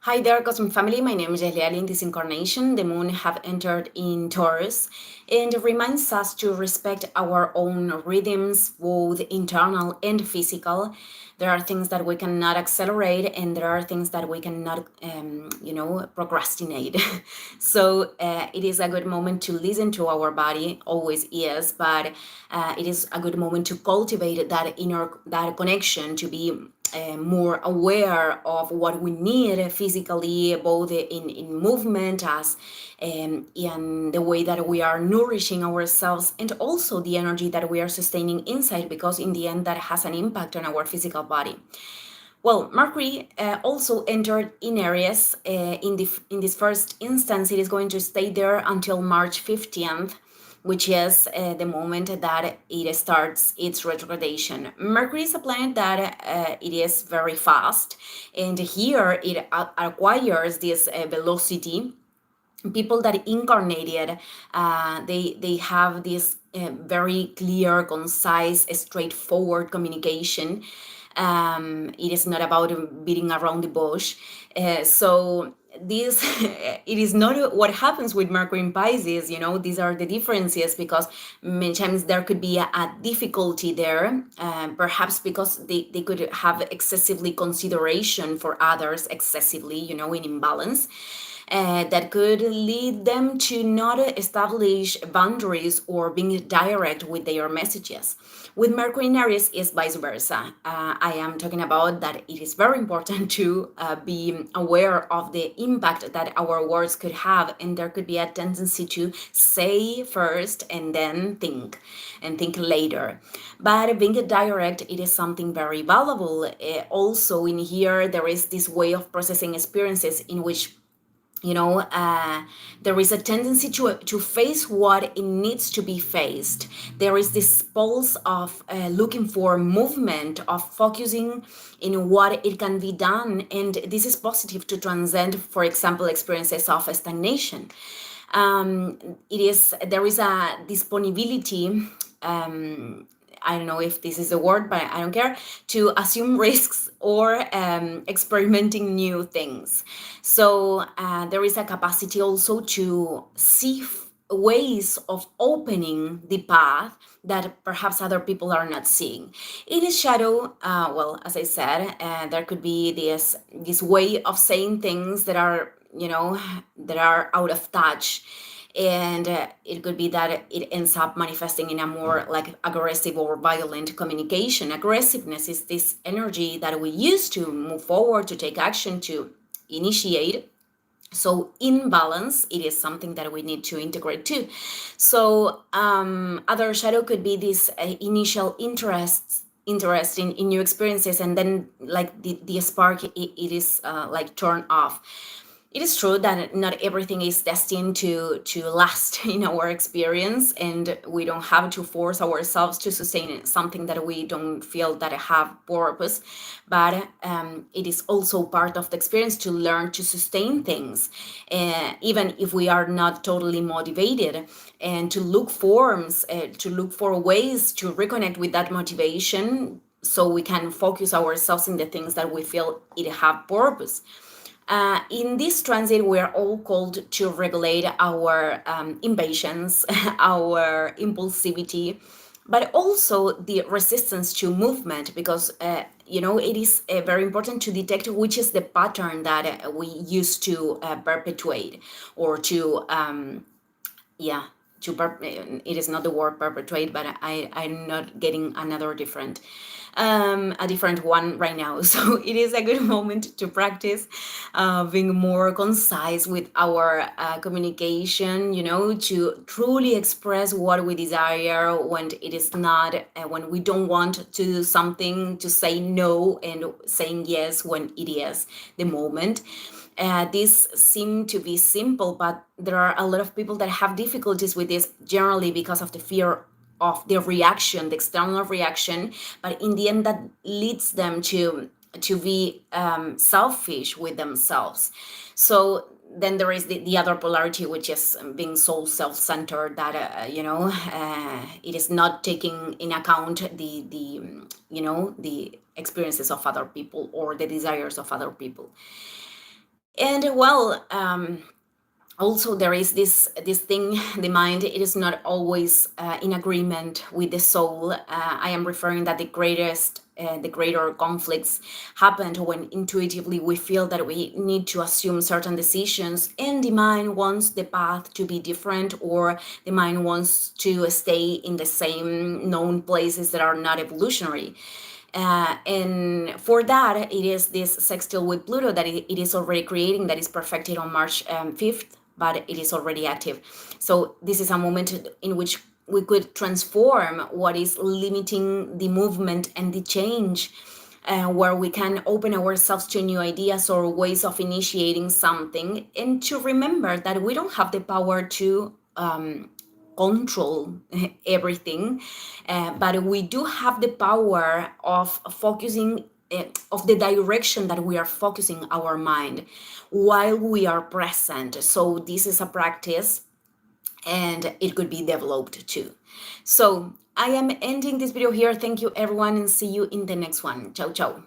Hi there, Cosmic Family. My name is Eliali. In this incarnation, the moon have entered in Taurus and reminds us to respect our own rhythms, both internal and physical. There are things that we cannot accelerate, and there are things that we cannot, procrastinate. So it is a good moment to listen to our body. Always is, but it is a good moment to cultivate that connection, to be more aware of what we need physically, both in movement as in the way that we are nourishing ourselves, and also the energy that we are sustaining inside, because in the end that has an impact on our physical body. Well, Mercury also entered in Aries. In this first instance, it is going to stay there until March 15th, which is the moment that it starts its retrogradation. Mercury is a planet that it is very fast, and here it acquires this velocity. People that incarnated, they have this very clear, concise, straightforward communication. It is not about beating around the bush. So this it is not what happens with Mercury in Pisces. These are the differences, because many times there could be a difficulty there, perhaps because they could have excessively consideration for others, excessively, in imbalance. That could lead them to not establish boundaries or being direct with their messages. With Mercury in Aries is vice versa. I am talking about that it is very important to be aware of the impact that our words could have, and there could be a tendency to say first and then think, and think later. But being direct, it is something very valuable. Also, in here, there is this way of processing experiences in which there is a tendency to face what it needs to be faced. There is this pulse of looking for movement, of focusing in what it can be done, and this is positive to transcend, for example, experiences of stagnation. There is a disponibility. I don't know if this is a word, but I don't care, to assume risks or experimenting new things. So there is a capacity also to see ways of opening the path that perhaps other people are not seeing. In his shadow, well, as I said, there could be this way of saying things that are, that are out of touch, and it could be that it ends up manifesting in a more like aggressive or violent communication. Aggressiveness is this energy that we use to move forward, to take action, to initiate. So imbalance, it is something that we need to integrate too. So other shadow could be this initial interest in new experiences, and then like the spark, it is like turned off. It is true that not everything is destined to last in our experience, and we don't have to force ourselves to sustain something that we don't feel that have purpose. But it is also part of the experience to learn to sustain things, even if we are not totally motivated, and to look forms, to look for ways to reconnect with that motivation, so we can focus ourselves in the things that we feel it have purpose. In this transit, we are all called to regulate our impatience, our impulsivity, but also the resistance to movement, because it is very important to detect which is the pattern that we used to perpetuate, or to yeah it is not the word perpetuate, but I'm not getting another different a different one right now. So it is a good moment to practice being more concise with our communication, to truly express what we desire when it is not, when we don't want to do something, to say no and saying yes when it is the moment. These seem to be simple, but there are a lot of people that have difficulties with this, generally because of the fear of the reaction, the external reaction. But in the end, that leads them to be selfish with themselves. So then there is the other polarity, which is being so self-centered that it is not taking in account the experiences of other people or the desires of other people. And well, also there is this thing, the mind, it is not always in agreement with the soul. I am referring that the greater conflicts happen when intuitively we feel that we need to assume certain decisions, and the mind wants the path to be different, or the mind wants to stay in the same known places that are not evolutionary. And for that, it is this sextile with Pluto that it is already creating, that is perfected on March 5th, but it is already active. So this is a moment in which we could transform what is limiting the movement and the change, where we can open ourselves to new ideas or ways of initiating something, and to remember that we don't have the power to control everything, but we do have the power of focusing, of the direction that we are focusing our mind while we are present. So this is a practice, and it could be developed too. So I am ending this video here. Thank you everyone, and see you in the next one. Ciao ciao.